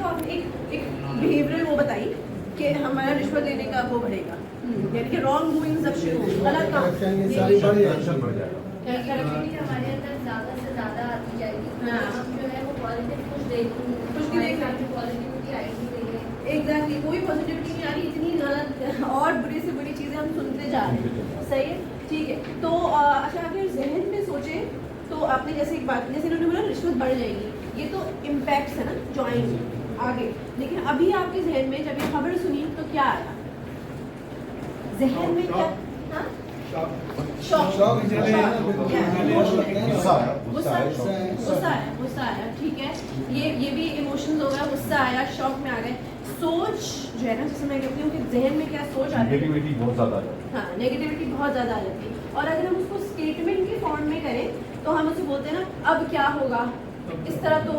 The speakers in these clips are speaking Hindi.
तो आपने एक बिहेवियरल वो बताई कि हमारा रिश्वत देने का वो बढ़ेगा, यानी कि रॉन्ग डूइंग सब शुरू हो, गलत काम करप्शन हमारे अंदर ज़्यादा से ज़्यादा आती जाएगी। हाँ। हम जो है वो पॉजिटिव कुछ कुछ भी देख पॉजिटिविटी आएगी नहीं है। एग्जैक्टली कोई पॉजिटिविटी नहीं आ रही, इतनी गलत और बुरी से बुरी चीज़ें हम सुनते जा रहे हैं। सही है, ठीक है। तो अच्छा अगर जहन में सोचें तो आपने जैसे एक बात, जैसे इन्होंने बोला रिश्वत बढ़ जाएगी, ये तो इम्पैक्ट्स है ना जो आएंगे आगे, लेकिन अभी आपके जहन में जब ये खबर सुनी तो क्या आया जहन में? क्या? हाँ? गुस्सा आया, ठीक है, ये भी इमोशंस हो गया, गुस्सा आया, शॉक में आ गए। सोच जो है ना, जैसे मैं कहती हूँ कि जहन में क्या सोच आती है, नेगेटिविटी बहुत ज़्यादा आ जाती है। हाँ नेगेटिविटी बहुत ज़्यादा आ जाती है। और अगर हम उसको स्टेटमेंट के फॉर्म में करें तो हम उसे बोलते हैं ना अब क्या होगा, इस तरह तो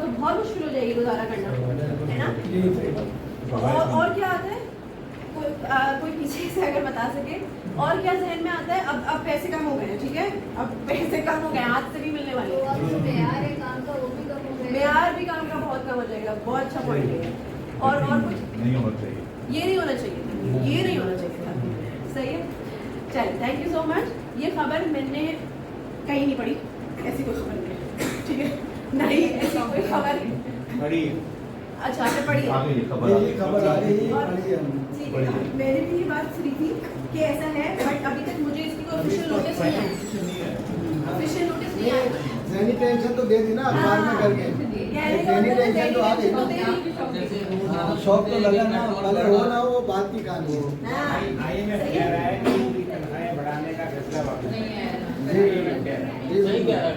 बहुत मुश्किल हो जाएगी गुजारा करना, है ना। और क्या आता है, कोई पीछे से अगर बता सके, और क्या जहन में आता है? अब पैसे कम हो गए हैं, ठीक है, अब पैसे कम हो गए, हाथ से भी मिलने वाले हैं, जो मेयार है काम का वो भी कम हो गया, मेयार भी काम का बहुत कम हो जाएगा। बहुत अच्छा पॉइंट है। और कुछ नहीं होना चाहिए, ये नहीं होना चाहिए था, ये नहीं होना चाहिए था। सही है, चलिए थैंक यू सो मच। ये खबर मैंने कहीं नहीं पढ़ी, ऐसी कोई खबर नहीं है, ठीक है, नहीं ऐसी कोई खबर बड़ी अच्छा आपने पढ़ी है? आगे ये खबर आ गई और ठीक है, मैंने भी ये बात सुनी थी कि ऐसा है, बट अभी तक मुझे इसकी कोई ऑफिशियल नोटिस नहीं आया, ऑफिशियल नोटिस नहीं आया। जहनी टेंशन तो दे दी ना अखबार में करके, जहनी टेंशन तो आ गई ना, शौक तो लगा ना, पहले हो ना हो बात की कहानी हो। IMF कह रहा है कि उनकी तनख्वाहें बढ़ाने का फैसला वापस सही कह रहा है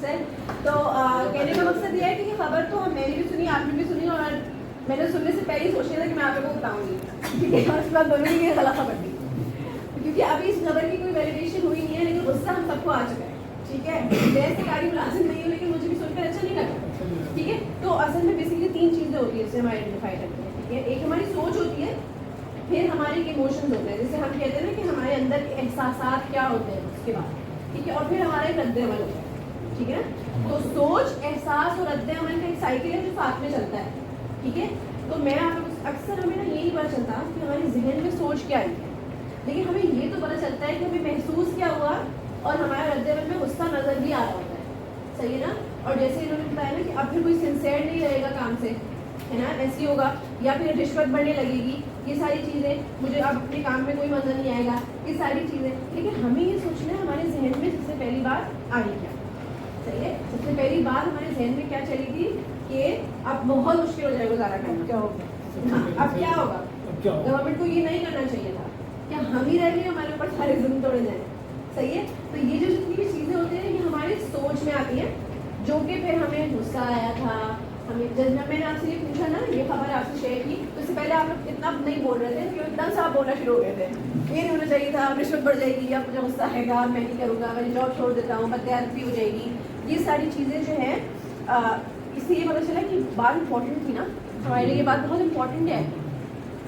सर। तो कहने का मकसद ये है कि ये खबर तो मैंने भी सुनी, आपने भी सुनी, और मैंने सुनने से पहले ही सोच लिया था कि मैं आप लोगों को बताऊंगी, ठीक है, और उसके बाद बोलूँगी कि गलत खबर थी, क्योंकि अभी इस खबर की कोई वैलिडेशन हुई नहीं है, लेकिन गुस्सा हम सबको आ चुका है, ठीक है। मैं सरकारी मुलाजिम नहीं हूँ, लेकिन मुझे भी सुनकर अच्छा नहीं लगा, ठीक है। तो असल में बेसिकली 3 चीज़ें होती है जिसे हम आइडेंटिफाई करते हैं, ठीक है। एक हमारी सोच होती है, फिर हमारे इमोशंस होते हैं, जैसे हम कहते हैं ना कि हमारे अंदर के एहसासात क्या होते हैं उसके बाद, ठीक है, और फिर हमारा एक रद्द-ए-अमल होता है, ठीक है। तो सोच, एहसास और रद्द-ए-अमल का एक साइकिल है जो साथ में चलता है, ठीक है। तो मैं आप अक्सर हमें ना ये नहीं पता चलता कि हमारे जहन में सोच क्या आई है, लेकिन हमें ये तो पता चलता है कि हमें महसूस क्या हुआ, और हमारा रद्द-ए-अमल में गुस्सा नजर भी आ रहा होता है, सही है ना। और जैसे इन्होंने बताया ना कि अब फिर कोई सिंसियर नहीं रहेगा काम से, है ना, ऐसी होगा, या फिर रिश्वत बढ़ने लगेगी, ये सारी चीज़ें, मुझे अब अपने काम में कोई मज़ा नहीं आएगा, ये सारी चीज़ें। लेकिन हमें ये सोचना है हमारे जहन में सबसे पहली बात आई क्या, सही है। सबसे पहली बात हमारे जहन में क्या चली थी कि अब बहुत मुश्किल हो जाएगा गुजारा करना, क्या होगा, अब क्या होगा, गवर्नमेंट को ये नहीं करना चाहिए था, क्या हम ही रह गए हमारे ऊपर सारे जुल्म तोड़े जाए, सही है। तो ये जो जितनी भी चीज़ें होती हैं ये हमारी सोच में आती हैं, जो कि फिर हमें गुस्सा आया था, हमें जब मैंने आपसे ये पूछा ना, ये खबर आपसे शेयर की, तो इससे पहले आप लोग इतना नहीं बोल रहे थे, क्योंकि एकदम से आप बोलना शुरू हो गए थे, ये नहीं होना चाहिए था, रिश्वत बढ़ जाएगी, या मुझे गुस्सा आएगा, मैं नहीं करूँगा, मैं जॉब छोड़ देता हूँ, बदतमीजी हो जाएगी, ये सारी चीज़ें जो हैं इसलिए ये पता चला कि बात इंपॉर्टेंट थी ना, हमारे लिए ये बात बहुत इंपॉर्टेंट है,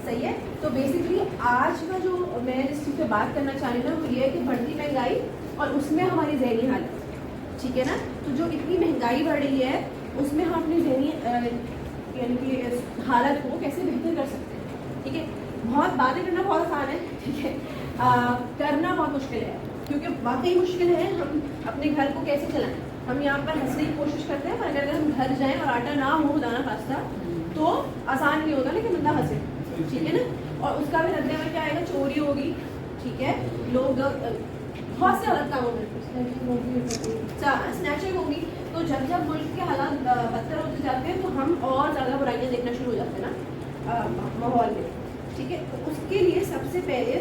सही है। तो बेसिकली आज का जो मैं जिस चीज़ पे बात करना चाह रही हूँ ना, वो ये है कि बढ़ती महंगाई और उसमें हमारी जहनी हालत, ठीक है ना। तो जो इतनी महंगाई बढ़ रही है उसमें हम अपनी जहनी यानी कि हालत को कैसे बेहतर कर सकते हैं, ठीक है। बहुत बातें करना बहुत आसान है, ठीक है, करना बहुत मुश्किल है, क्योंकि वाकई मुश्किल है। हम अपने घर को कैसे चलाएं, हम यहाँ पर हंसने की कोशिश करते हैं, पर अगर हम घर जाएं और आटा ना हो दाना पास्ता तो आसान नहीं होगा, लेकिन बंदा हंसे, ठीक है ना। और उसका भी रद्द में क्या आएगा, चोरी होगी, ठीक है, लोग बहुत से गलत काम होंगे, स्नैचिंग होगी। तो जब जब मुल्क के हालात बदतर होते जाते हैं तो हम और ज़्यादा बुराइयाँ देखना शुरू हो जाते हैं ना माहौल में, ठीक है। तो उसके लिए सबसे पहले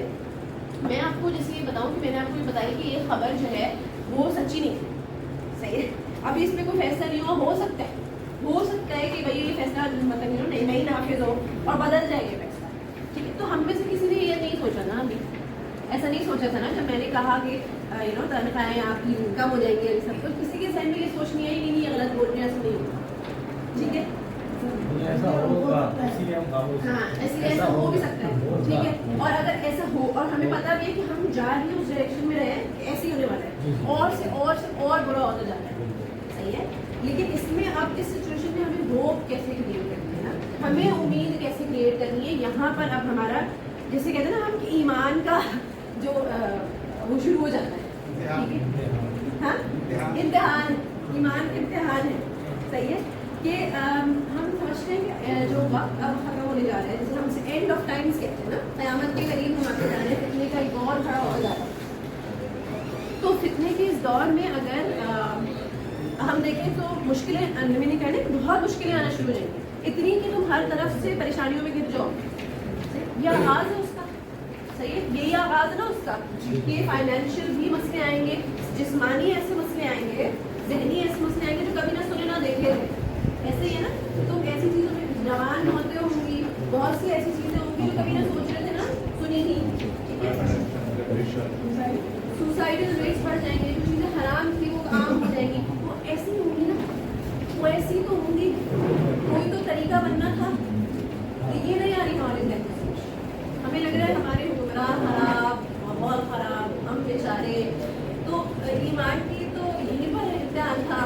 मैं आपको जैसे ये बताऊँ कि मैंने आपको ये बताया कि ये खबर जो है वो सच्ची नहीं थी, सही है। अभी इसमें कोई फैसला नहीं हुआ, हो सकता है कि भाई ये फैसला मतलब नहीं नाफिज हो और बदल जाएगा फैसला, ठीक है। तो हम में से किसी ने ये नहीं सोचा ना, अभी ऐसा नहीं सोचा था ना जब मैंने कहा कि तनख्वाहें आपकी कम हो जाएंगी, अभी सब कुछ किसी के जहन में ये सोच नहीं आई नहीं ये गलत बोल रहे हैं, ऐसा नहीं होगा, ठीक है। ऐसा होगा, इसलिए हम खामोश हैं। हाँ, इसलिए ऐसा हो भी सकता है, ठीक है। और अगर ऐसा हो और हमें पता भी है कि हम जा रहे हैं उस डायरेक्शन में रहे कि ऐसे ही होने वाला है, और से और बुरा होता जाता है, सही है। लेकिन इसमें अब इस सिचुएशन में हमें होप कैसे क्रिएट करनी है ना, हमें उम्मीद कैसे क्रिएट करनी है। यहाँ पर अब हमारा जैसे कहते हैं ना हम ईमान का जो वो शुरू हो जाता है, ठीक है, हाँ इम्तिहान, ईमान का इम्तिहान है, सही है कि हम समझते हैं कि जो वक्त अब खत्म होने जा रहा है, जैसे हम एंड ऑफ टाइम्स कहते हैं ना, क़यामत के करीब हम आते जा रहे हैं, फितने का एक दौर खड़ा होता जा रहा है। तो फितने के इस दौर में अगर हम देखें तो मुश्किलें, मैंने कहना है बहुत मुश्किलें आना शुरू हो जाएंगी, इतनी कि तुम हर तरफ से परेशानियों में गिर जाओ। यह आगाज़ है उसका, सही है, यही आगाज़ ना उसका कि फाइनेंशियल भी मसले आएंगे, जिस्मानी ऐसे मसले आएंगे, ज़हनी ऐसे मसले आएंगे जो कभी ना सुने ना देखे थे। ऐसे ही है ना, तो ऐसी चीज़ों में जवान मौतें होंगी, बहुत सी ऐसी चीज़ें होंगी जो कभी ना सोच रहे थे ना सुनी थी, ठीक है, सुसाइडल रेट्स बढ़ जाएंगे, जो चीज़ें हराम थी वो आम हो जाएंगी, वो ऐसी होंगी ना, वो ऐसी तो होंगी, कोई तो तरीका बनना था, तो ये नहीं आ रही नॉलेज है। हमें लग रहा है हमारे हुक्मरान खराब, माहौल खराब, हम बेचारे, तो ईमान की तो यहीं पर इम्तिहान था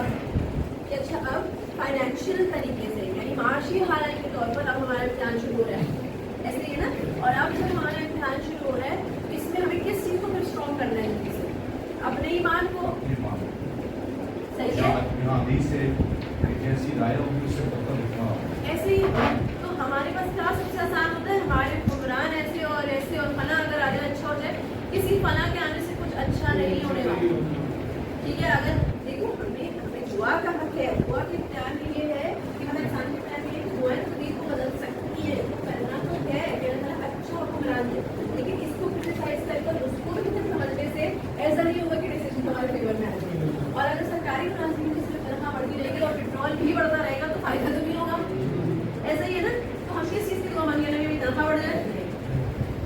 कि अच्छा अब फाइनेंशियल तरीके से यानी माशी हालात के तौर पर अब हमारा इम्तिहान शुरू हो रहा है, ऐसे ही है ना, और अब जब हमारा इम्तिहान शुरू हो रहा है इसमें हमें किस चीज़ को फिर स्ट्रॉन्ग करना है, जल्दी से अपने ईमान को, सही है, ऐसे ही तो हमारे पास क्या सबसे आसान होता है, हमारे हुक्मरान ऐसे और फला अगर आ जाए अच्छा हो जाए, किसी फला के आने से कुछ अच्छा नहीं होने वाला, ठीक है। अगर देखो हमें दुआ का हक है, दुआ के इख्तियार में ये है कि हमें इंसान के इख्तियार में है कि दुआएं तकदीर को बदल सकती है, तो करना तो है कि अल्लाह अच्छा हुक्मरान है, लेकिन इसको क्रिटिसाइज कर उसको भी समझने से ऐसा नहीं होगा कि डिसीजन हमारे फेवर में आ जाए। और अगर सरकारी मुलाजिम की तनख्वाह बढ़ती रहेगी और पेट्रोल भी बढ़ता रहेगा तो फायदा तो नहीं होगा, ऐसा ही है ना। तो हम किस चीज़ की दुआ मांगे ना मेरी तनख्वाह बढ़ जाए,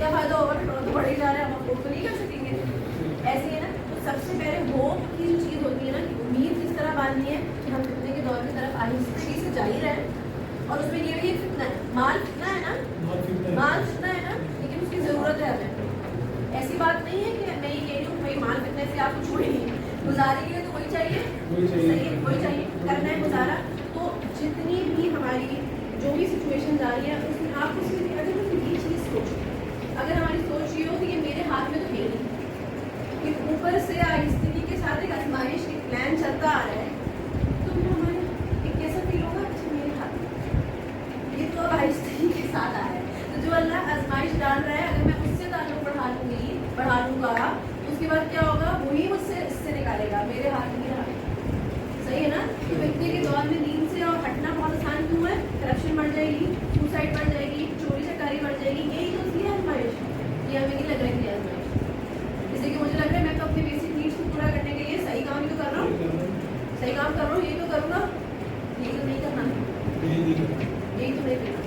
क्या फायदा होगा, पेट्रोल तो बढ़ ही जा रहा है, हम अफोर्ड तो नहीं कर सकेंगे, ऐसे ही है ना। तो सबसे पहले होप की जो चीज़ होती है ना कि उम्मीद किस तरह बांधनी है कि हम फितने के दौर की तरफ आहिस्ते से जा ही रहे हैं, और उसमें ये भी एक फितना है, माल फितना है ना, माल फितना है ना, लेकिन उसकी ज़रूरत है हमें। ऐसी बात नहीं है कि मैं ये कह रही हूँ भाई माल फितने से आपको छोड़ेंगे, गुजारे के लिए तो वही चाहिए, सही है, वही चाहिए, करना है गुजारा। तो जितनी भी हमारी जो भी सिचुएशन आ रही है उसमें आप उसमें अगर हम ये चीज़ सोचो, अगर हमारी सोच ये हो कि ये मेरे हाथ में तो है नहीं, कि ऊपर से आहिस्ते के साथ एक आजमाइश एक प्लान चलता आ रहा है, तो फिर हमारे एक कैसा फील होगा, अच्छा मेरे हाथ में ये तो अब आहिस्ते के साथ आ रहा है, तो जो अल्लाह आजमाइश डाल रहा है अगर मैं उससे ताल्लुक बढ़ा लूँगा उसके बाद क्या होगा, वही मुझसे इससे निकालेगा, मेरे हाथ में रहा, सही है ना। तो व्यक्ति के दौर में दीन से और हटना बहुत आसान क्यों है, करप्शन बढ़ जाएगी, सुसाइड बढ़ जाएगी, चोरी चकारी बढ़ जाएगी, यही तो उसकी आजमाइश, ये हमें नहीं लग रहा है कि आजमाइश, जैसे कि मुझे लग रहा है मैं तो अपने बेसिक नीड्स को पूरा करने के लिए सही काम ही तो कर रहा हूँ, सही काम कर रहा हूँ, यही तो करूँगा, यही तो नहीं करना, यही तो नहीं करना,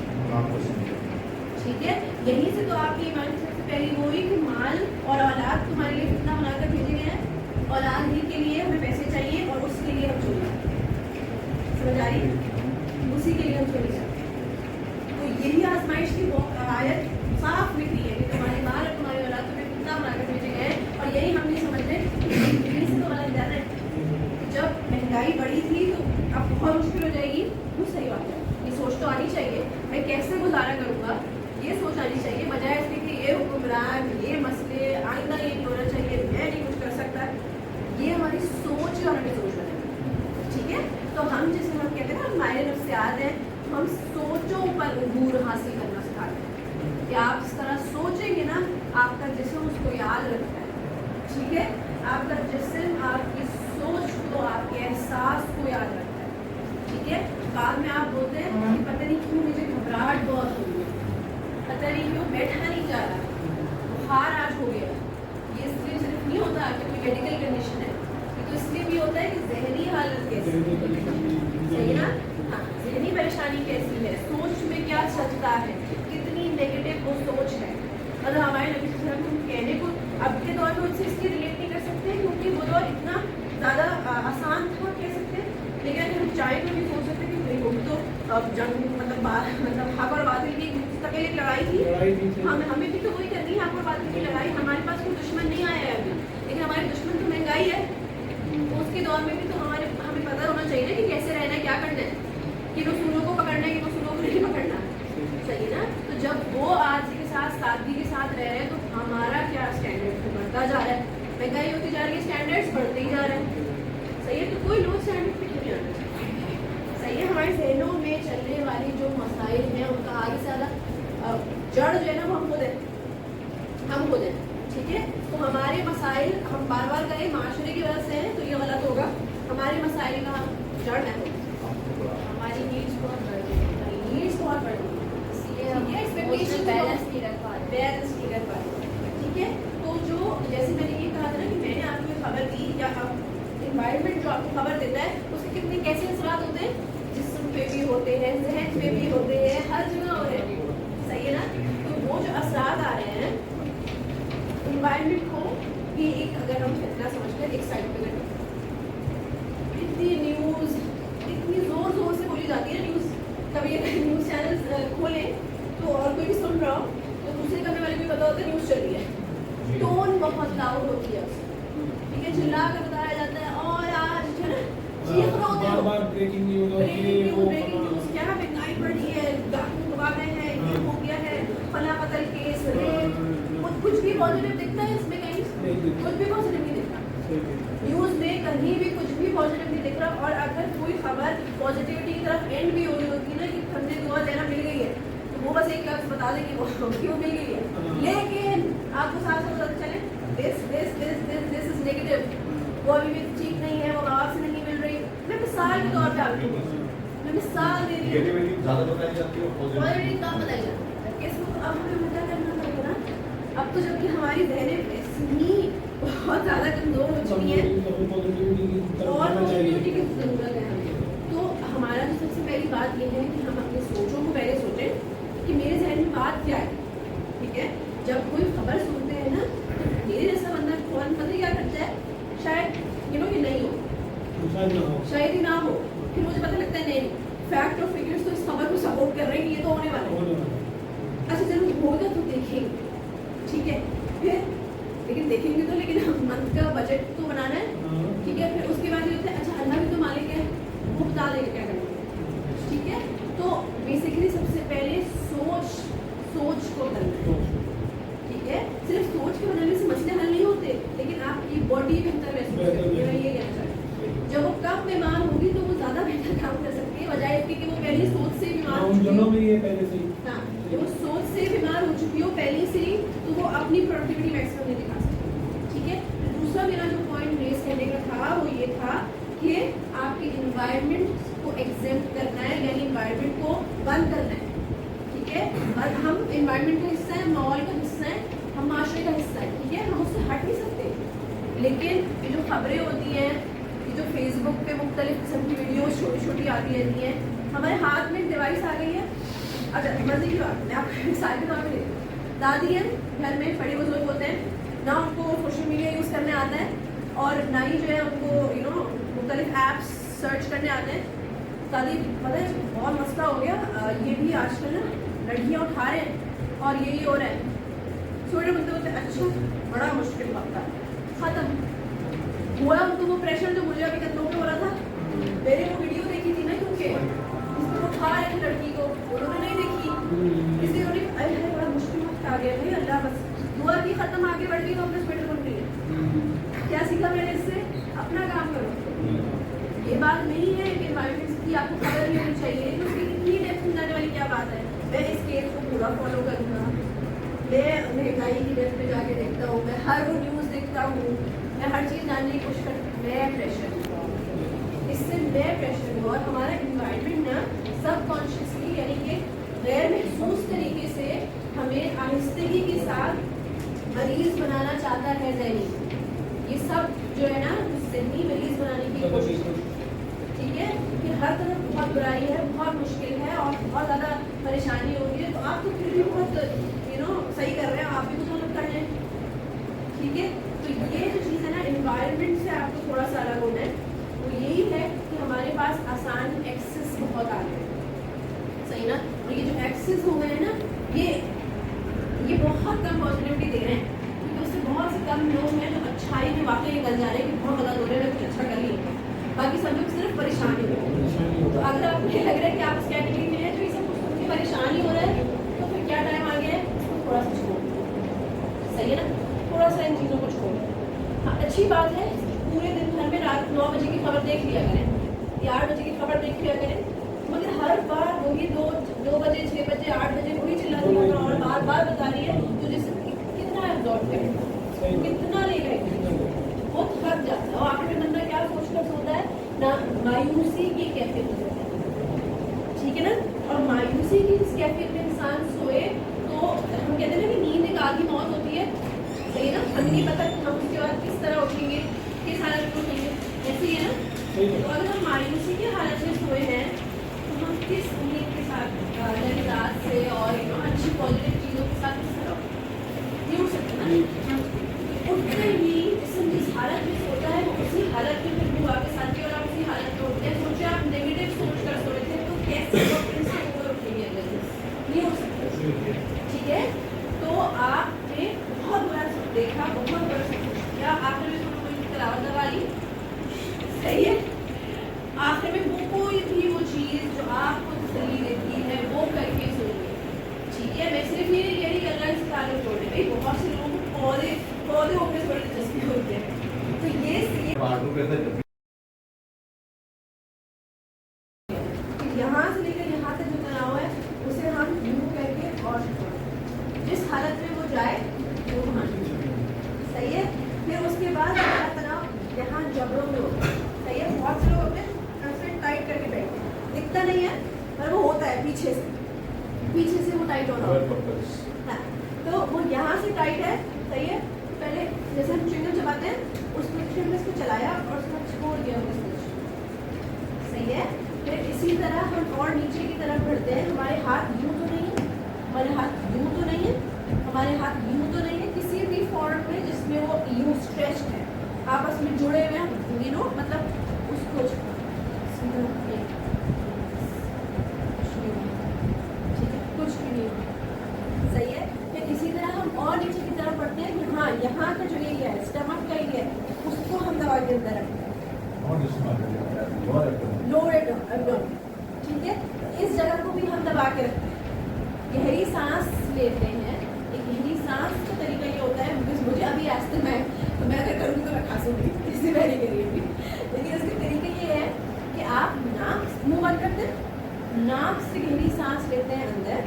ठीक है। यहीं से तो आपकी ईमान की सबसे पहली वो हुई कि माल और औलाद तुम्हारे लिए कितना बनाकर भेजे गए हैं, औलाद ही के लिए हमें पैसे चाहिए और उसके लिए हम चोरी करते हैं, समझ आ रही है, उसी के लिए हम चोरी करते हैं। तो यही आजमाइश की आयत साफ लिख रही है कि तुम्हारे माल और तुम्हारी औलाद तुम्हें कितना बनाकर भेजे गए हैं, और यही हम नहीं समझ रहे, यही से तो गलत जाना है। जब महंगाई बढ़ी थी तो अब बहुत मुश्किल हो जाएगी, वो सही बात है, ये सोच तो आनी चाहिए, मैं कैसे गुजारा करूँगा ये सोच आनी चाहिए, बजाय इसके कि ये हुक्मरान, ये मसले, आइंदा ये नहीं होना चाहिए, मैं नहीं कुछ कर सकता, ये हमारी सोच और हमें सोच बनेगी, ठीक है। तो हम जैसे हम कहते हैं ना हमारे नफ्सियात हैं, तो हम सोचों पर अबूर हासिल करना सिखाते हैं कि आप इस तरह सोचेंगे ना, आपका जिस्म उसको याद रखता है, ठीक है, आपका जिस्म आपकी सोच को, आपके एहसास को याद रखता है, ठीक है। बाद में आप बोलते हैं कि पता नहीं क्यों मुझे घबराहट बहुत हो गई, पता नहीं क्यों बैठा नहीं जा रहा, बुखार आज हो गया, ये इसलिए सिर्फ नहीं होता कि कोई मेडिकल कंडीशन है, ये तो इसलिए भी होता है कि जहनी हालत कैसी है, सही ना, हाँ, जहनी परेशानी कैसी है, सोच में क्या चलता है, कितनी नेगेटिव वो सोच है। मतलब हमारे नबी सल्लल्लाहु अलैहि वसल्लम कहने को अब के दौर में उससे इसलिए रिलेट नहीं कर सकते क्योंकि वो दौर इतना ज़्यादा आसान था कह सकते हैं, लेकिन अगर हम चाहें तो भी सोच सकते हैं कि वो तो जंग मतलब हक और बातिल की मुस्तकिल एक लड़ाई थी, हमें भी तो वही करनी है, हक और बातिल की लड़ाई। हमारे पास कोई दुश्मन नहीं आया है अभी, लेकिन हमारे दुश्मन तो महंगाई है, तो उसके दौर में भी तो हमें पता होना चाहिए ना कि कैसे रहना है, क्या करना है। हमारी जो मसाइल हैं उनका आगे से ज़्यादा जड़ जो है ना वो हम खुद हैं, ठीक है। तो हमारे मसाइल हम बार बार कहें माशरे की वजह से हैं तो ये गलत होगा। हमारे मसाइल का जड़ है हमारी नीड्स बहुत बढ़ गई है, नीड्स बहुत बड़ी है, इसलिए हम ठीक है, expectation बैलेंस नहीं रख पा रहे। बैलेंस नहीं कर पाए, ठीक है। तो जो जैसे मैंने ये कहा था ना कि मैंने आपको ये खबर दी या एनवायरनमेंट जो आपको खबर देता है उसके कितने कैसे असरात होते हैं, जिस्म पे भी होते हैं, जहन पे भी होते हैं, हर जगह हो रहे हैं, सही है ना। तो वो जो असरात आ रहे हैं एनवायरनमेंट को ये एक अगर हम इतना समझकर एक साइड पे करें, इतनी न्यूज़ इतनी ज़ोर ज़ोर से बोली जाती है न्यूज़, कभी न्यूज़ चैनल खोलें तो और कोई भी सुन रहा हो तो दूसरे करने वाले को पता होता है न्यूज़ चल रही है, टोन बहुत लाउड होती है, ठीक है, चिल्ला कर बताया जाता है और आज जो है ना चीख रहे होते हैं बार ब्रेकिंग न्यूज़ होती है, वो ब्रेकिंग न्यूज़, क्या महंगाई बढ़ी है, डाकू दबा रहे हैं, ये हो गया है, फला कतल केस, रेप, कुछ भी पॉजिटिव दिखता है इसमें, कहीं कुछ भी पॉजिटिव नहीं दिखता न्यूज़ में, कहीं भी कुछ भी पॉजिटिव नहीं दिख रहा। और अगर कोई खबर पॉजिटिविटी की तरफ एंड भी हो रही होती है ना कि हमने दुआ देना मिल गई है तो वो बस एक लफ्ज़ बता दें कि वो क्यों मिल गई है, लेकिन आपको साथ साथ पता चले दिस इज नेगेटिव, वो अभी भी ठीक नहीं है, वो बाहर से नहीं मिल रही। मैं मिसाल के तौर पे आपको मैं मिसाल दे रही हूँ, ज़्यादा बताई जाती है पॉजिटिव कम बताई जाती है, इसको तो अब हमें मुद्दा करना पड़ेगा ना। अब तो जबकि हमारी बहनें इतनी बहुत ज़्यादा कमज़ोर हो चुकी हैं और पॉजिटिविटी की ज़रूरत है हमें। तो हमारा जो सबसे पहली बात यह है कि हम अपनी सोचों को पहले सोचें कि मेरे जहन में बात क्या है, ठीक है। जब कोई खबर सुनते हैं ना तो मेरे जैसा बंदा फौरन पता क्या करता है, शायद कि नहीं हो, शायद ही ना हो, फिर मुझे पता लगता है नहीं फैक्ट और फिगर्स तो इस खबर को सपोर्ट कर रहे हैं, ये तो होने वाला है, अच्छा चलो होगा तो देखेंगे, ठीक है। फिर लेकिन देखेंगे तो, लेकिन हम मंथ का बजट तो बनाना है, ठीक है। फिर उसके बाद ये होता है अच्छा अल्लाह भी तो मालिक है, वो बता देगा क्या करना है, ठीक है। तो बेसिकली सबसे पहले सोच को करना है, ठीक है। सिर्फ सोच के बनाने से मसले हल नहीं होते, लेकिन आपकी बॉडी बेहतर महसूस करती है, मैं ये कहना चाहती हूँ। जब वो कम बीमार होगी तो वो ज़्यादा बेहतर काम कर सकती है, बजाय इसके कि वो पहली सोच से बीमार हो चुकी है। हाँ, जब वो सोच से बीमार हो चुकी हो पहले से ही तो वो अपनी प्रोडक्टिविटी मैक्सिमम नहीं दिखा सकती, ठीक है। दूसरा मेरा जो पॉइंट रेस करने का था वो ये था कि आपके इन्वायरमेंट को एग्जेम्प्ट करना है, यानी इन्वायरमेंट को बंद करना है, ठीक है। और हम इन्वायरमेंट का हिस्सा है, माहौल का हिस्सा है, हम माशरे का हिस्सा है, ठीक है, हम उससे हट नहीं सकते। लेकिन ये जो खबरें होती हैं, ये जो फेसबुक पे मुख्तलिफ किस्म की वीडियोस छोटी छोटी आती रहती हैं, हमारे हाथ में एक डिवाइस आ गई है। अच्छा मजे की बात मैं आपको मिसाल के तौर पर देती हूँ, दादी हैं घर में, बड़े बुजुर्ग होते हैं ना, उनको सोशल मीडिया यूज़ करने आता है और ना ही जो है उनको मुख्तलिफ ऐप्स सर्च करने आते हैं। दादी पता है बहुत मसला हो गया, ये भी आजकल ना लड़कियाँ उठा रहे हैं और यही हो रहा है, छोटे बोलते बोलते अच्छा बड़ा मुश्किल वक्त था, ख़त्म हुआ उनको वो प्रेशर जो मुझे अभी कदमों पे हो रहा था। मैंने वो वीडियो देखी थी ना, क्योंकि इसको उठा रहे थे लड़की को, उन्होंने नहीं देखी, इसलिए उन्हें अरे बड़ा मुश्किल वक्त आ गया भाई, अल्लाह बस दुआ की ख़त्म, आगे बढ़ गई तो अपने हॉस्पिटल बन रही है। क्या सीखा मैंने इससे, अपना काम करो। ये बात नहीं है कि एनवायरमेंट की आपको खबर नहीं होनी चाहिए, लेकिन उसकी इतनी डेप्थ में जाने वाली क्या बात है। मैं इस केस को पूरा फॉलो करूँगा, मैं महंगाई की डेप्थ में जाके देखता हूँ, मैं हर वो न्यूज़ देखता हूँ, मैं हर चीज़ जानने की कोशिश करती हूँ, मैं प्रेशर हूँ, इससे मैं प्रेशर हूँ। और हमारा इन्वायरमेंट ना सबकॉन्शियसली यानी कि गैर महसूस तरीके से हमें आहिस्तगी के साथ मरीज बनाना चाहता है ज़हनी, ये सब जो है ना ज़हनी मरीज बनाने की कोशिश, ठीक है। कि हर तरफ बहुत बुराई है, बहुत मुश्किल है और बहुत ज़्यादा परेशानी हो रही है, तो आप तो फिर भी बहुत सही कर रहे हैं, आप भी कुछ अलग कर लें, ठीक है। तो ये जो चीज़ है ना इन्वायरमेंट से आपको थोड़ा सा अलग होना है, वो यही है कि हमारे पास आसान एक्सेस बहुत आ गए, सही ना। और ये जो एक्सेस हो गए हैं ना, ये बहुत कम पॉजिटिविटी दे रहे हैं, क्योंकि उससे बहुत से कम लोग हैं जो अच्छाई में वाकई निकल जा रहे हैं कि बहुत गलत हो रहे हैं, कुछ अच्छा कर लिया, बाकी सब लोग सिर्फ परेशानी हो रहे हैं। तो अगर आपको ये लग रहा है कि आप उस कैटेगरी में हैं जो ये सब कुछ परेशानी हो रहा है, तो फिर क्या टाइम आ गया है, थोड़ा सा छोड़, सही है ना, थोड़ा सा इन चीज़ों को छोड़। हाँ अच्छी बात है, पूरे दिन भर में रात 9 बजे की खबर देख लिया करें या 8 बजे की खबर देख लिया करें, मगर हर बार वही भाई 2 बजे 6 बजे 8 बजे कोई चिल्लाती है और बार बार बता रही है तो जैसे कितना एब्जॉर्ब करेगा, कितना लेगा, वो थक जाता है और आखिर में बंदा क्या सोचकर सोता है ना, मायूसी की कैफियत हो जाती है, ठीक है ना। और मायूसी की इस कैफियत में इंसान सोए तो हम कहते हैं ना कि नींद एक आधी मौत होती है, सही है ना। हमें नहीं पता कि हम उसके बाद किस तरह उठेंगे, किस हालत में उठेंगे, ऐसे ही है ना। तो अगर हम मायूसी की हालत में सोए हैं तो हम किस उम्मीद के साथ लहराज से और अच्छी पॉजिटिव चीज़ों के साथ किस तरह नहीं उठ सकते ना। उठते ही जिसम जिस हालत में सोता है वो उसी हालत में फिर बुआ के साथ और आप उसी हालत में उठते हैं। सोचे आप नेगेटिव सोच कर सो रहे थे तो कैसे उठेंगे, अगर नहीं हो सकता, ठीक है। तो आपने बहुत बड़ा देखा, बहुत बड़ा क्या आखिर में थोड़ा कोई तलावत लगा ली, सही है। आखिर में वो कोई भी वो चीज़ जो आपको तसल्ली देती है वो करके सोइए, ठीक है। मैं सिर्फ ये नहीं कह रही कि अल्लाह से ताल्लुक़ तोड़े, भाई बहुत से लोग पौधे होकर थोड़े दिलचस्पी होते हैं, तो ये बाथरूम पे से यहाँ से लेकर यहाँ तक जो तनाव है उसे हम यूँ करके और जिस हालत में वो जाए वो वहाँ सही है। फिर उसके बाद हमारा तनाव यहाँ जबड़ों में होता है, सही है। बहुत से लोग अपने ऐसे टाइट करके बैठते हैं, दिखता नहीं है पर वो होता है पीछे से वो टाइट हो रहा होता है, हाँ। तो वो यहाँ से टाइट है, सही है। तो पहले जैसे हम च्युइंगम चबाते हैं उसमें च्युइंगम को चलाया और उसको छोड़ दिया उसमें, सही है। फिर इसी तरह हम और नीचे की तरफ बढ़ते हैं। हमारे हाथ यूँ तो नहीं है, हमारे हाथ यूँ तो नहीं है, हमारे हाथ यूँ तो नहीं है, किसी भी फॉर्म में जिसमें वो यूँ स्ट्रेच्ड है, आपस में जुड़े हुए हैं, यू नो, मतलब उसको कुछ भी नहीं होगा, सही है। फिर इसी तरह हम और नीचे की तरफ बढ़ते हैं कि हाँ यहाँ का जो एरिया है, स्टमक का एरिया है, उसको हम दबा के अंदर रखते हैं, लोअर एब्डोमेन, ठीक है। इस जगह को भी हम दबा के रखते हैं, गहरी सांस लेते हैं। एक गहरी सांस का तरीका ये होता है, बिकॉज मुझे अभी अस्थमा है तो मैं अगर करूँगी तो मैं खांसूंगी, इससे मैं नहीं करूँगी, लेकिन इसका तरीका ये है कि आप नाक मुँह बंद करते हैं, नाक से गहरी सांस लेते हैं अंदर,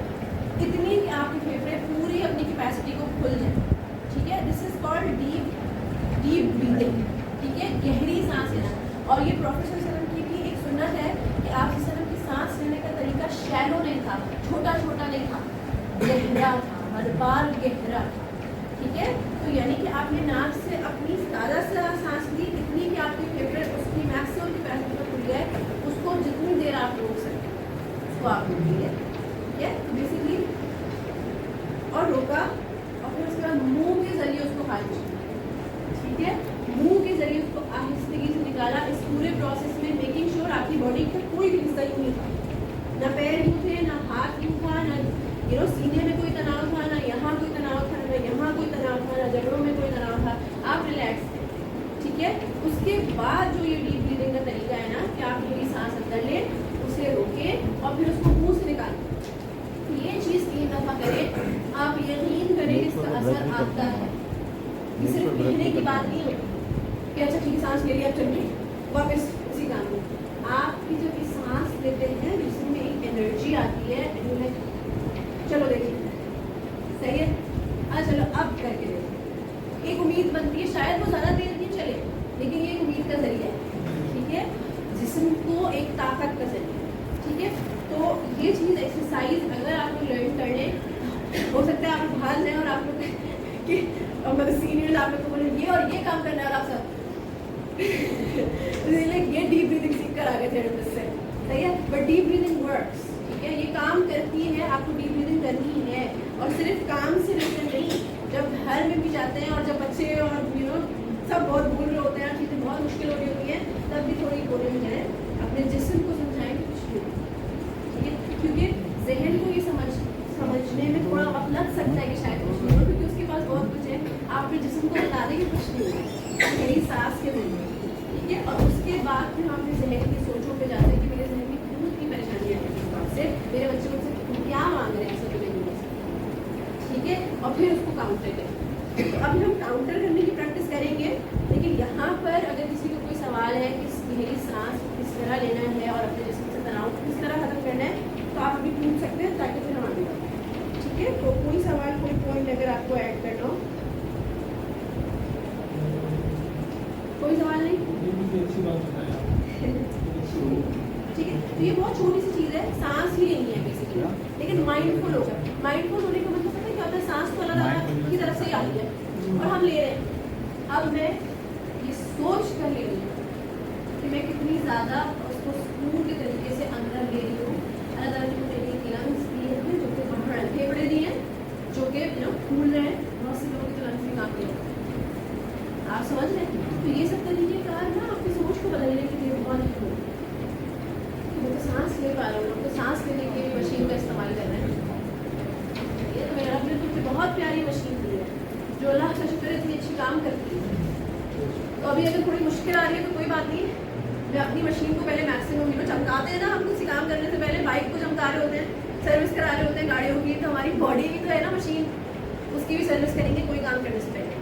इतनी कि आपके फेफड़े पूरी अपनी कैपेसिटी को खुल जाए, ठीक है। This is called deep breathing, ठीक है, गहरी सांस लेना। और ये प्रोफेसर सल्लम की भी एक सुन्नत है कि आप वसल्लम की सांस लेने का तरीका शैलो नहीं था, छोटा छोटा नहीं था, गहरा था, हर बार गहरा था, ठीक है। तो यानी कि आपने नाक से अपनी ज़्यादा से ज़्यादा सांस ली, इतनी कि आपके फेफड़े उसकी मैक्सिमम कैपेसिटी पर खुल गए, उसको जितनी देर आप रोक सकते उसको आप रोकिए, ठीक है। तो बेसिकली और रोका और फिर उसके बाद मुँह के जरिए उसको खारिज किया, ठीक है। मुंह के जरिए उसको आहिस्तगी से निकाला। इस पूरे प्रोसेस में मेकिंग श्योर आपकी बॉडी का कोई भी हिस्सा यूँ नहीं था, ना पैर यूँ थे, ना हाथ यूँ था, ना सीने में कोई तनाव था, ना यहाँ कोई तनाव था, ना यहाँ कोई तनाव था, ना जबड़ों में कोई तनाव था, आप रिलैक्स थे, ठीक है। उसके बाद जो ये डीप ब्रीदिंग का तरीका है ना कि आप मेरी सांस अंदर लें, उसे रोकें और फिर उसको मुँह से निकालें, ये चीज़ 3 दफ़ा करें, आप यकीन करें इसका असर आता है। ये सिर्फ कहने की बात नहीं होती कि अच्छा ठीक सांस ले लिया, चलिए वापस उसी काम में। आपकी जब ये सांस लेते हैं जिसमें एक एनर्जी आती है, चलो देखिए, सही है, चलो अब करके देखिए, एक उम्मीद बनती है, शायद वो ज़्यादा देर नहीं चले लेकिन ये एक उम्मीद का जरिया है, ठीक है, जिस्म को एक ताकत का जरिया, ठीक है। तो ये चीज़ एक्सरसाइज अगर आप लोग लर्न कर लें, हो सकता है आप लोग भाग जाएँ और आप लोग कि मतलब सीनियर्स आप लोग को बोले ये और ये काम करना है और आप सब ये डीप ब्रीदिंग सीख कर आ गए थेरेपिस्ट से, सही है। बट डीप ब्रीदिंग वर्क्स, ठीक है, ये काम करती है, आपको डीप ब्रीदिंग करनी है। और सिर्फ काम से रिलेटेड नहीं, जब घर में भी जाते हैं और जब बच्चे और सब बहुत भूल रहे होते हैं, चीज़ें बहुत मुश्किल हो रही होती हैं, तब भी थोड़ी कोने में जाएँ, अपने जिस्म को समझाएं कि कुछ नहीं, ठीक है। क्योंकि जहन को ये समझने में थोड़ा वक्त लग सकता है कि शायद कुछ नहीं हो, क्योंकि उसके पास बहुत कुछ है। आप अपने जिस्म को बता दें कि कुछ नहीं है, मेरी सांस के जरिए, ठीक है। और उसके बाद फिर हम अपने जहन की सोचों पे जाते हैं कि मेरे जहन में क्यों इतनी परेशानी है, से मेरे बच्चे मुझसे क्या मांग रहे हैं, ऐसा तो नहीं हो सकता, ठीक है। और फिर उसको काउंटर करें। तो अभी हम काउंटर करने की प्रैक्टिस करेंगे, लेकिन यहाँ पर अगर किसी को कोई सवाल है कि गहरी सांस किस तरह लेना है और अपने जिस्म से तनाव किस तरह खत्म करना है, तो आप अभी पूछ सकते हैं ताकि फिर हम आगे बढ़ें। ठीक है, तो कोई सवाल कोई पॉइंट अगर आपको ऐड करना हो, कोई सवाल नहीं? अच्छी बात बताया। ठीक है, तो ये बहुत छोटी सी चीज़ है, सांस ही लेनी है बेसिकली, लेकिन माइंडफुल हो जाए। माइंडफुल होने का मतलब पता है क्या होता है? सांस तो अल्लाह ताला की तरफ से ही आई है और हम ले रहे हैं। अब मैं ये सोच कर ले रही हूँ कि मैं कितनी ज़्यादा उसको सुकून के तरीके से अंदर ले रही हूँ। अल्लाह ताला ने मुझे एक लंग्स दिए हैं जो कि बढ़ रहे हैं, फेफड़े दिए हैं जो कि फूल रहे हैं। बहुत से लोगों के लंग्स भी काम किए, आप समझ रहे हैं? तो ये सब तरीके कार ना आपकी सोच को बदलने के लिए बहुत जरूरी है। तो सांस ले पा रहा हूँ, तो सांस लेने के लिए मशीन का इस्तेमाल कर रहे हैं। ये तो मेरा अपने तुमसे बहुत प्यारी मशीन दी है जो अल्लाह का शुक्र है इतनी अच्छी काम करती है। तो अभी अगर थोड़ी मुश्किल आ रही है तो कोई बात नहीं, मैं अपनी मशीन को पहले मैक्सिमम चमकाते हैं ना, हम किसी काम करने से पहले बाइक को चमका रहे होते हैं, सर्विस करा रहे होते हैं गाड़ियों की, तो हमारी बॉडी भी तो है ना मशीन, उसकी भी सर्विस करेंगे कोई काम करने से पहले।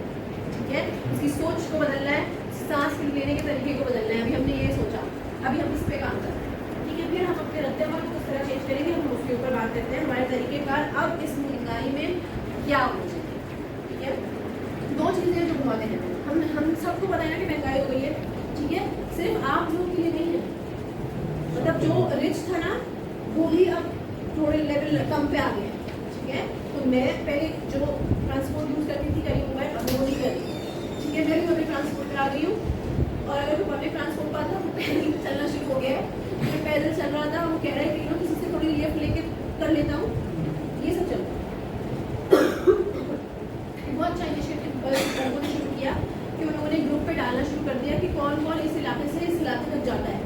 ठीक है, उसकी सोच को बदलना है, सांस लेने के तरीके को बदलना है। अभी हमने ये सोचा, अभी हम इस पे काम कर रहे हैं। ठीक है, फिर हम अपने रद्द-ए-अमल को किस तरह चेंज करेंगे, हम उसके ऊपर बात करते हैं। हमारे तरीक़ेकार अब इस महंगाई में क्या होना चाहिए। ठीक है, दो चीज़ें जो बहुत हैं, हम सबको पता है ना कि महंगाई हो गई है। ठीक है, सिर्फ आप लोगों के लिए नहीं है, मतलब जो रिच था ना वो ही अब थोड़े लेवल कम पे आ गए। ठीक है, तो मैं पहले जो ट्रांसपोर्ट यूज़ करती थी कहीं मोबाइल, अब वो नहीं कर रही। ठीक है, मैं भी पब्लिक ट्रांसपोर्ट पर आ गई हूँ, और अगर वो पब्लिक ट्रांसपोर्ट पर था तो पैदल चलना शुरू हो गया है। मैं पैदल चल रहा था, वो कह रहा है कि किसी से थोड़ी लिफ्ट लेके कर लेता हूँ, ये सब चल रहा है। बहुत अच्छा इनिशिएटिव लोगों ने शुरू किया कि उन्होंने ग्रुप पे डालना शुरू कर दिया कि कौन कौन इस इलाके से इस इलाके तक जाता है।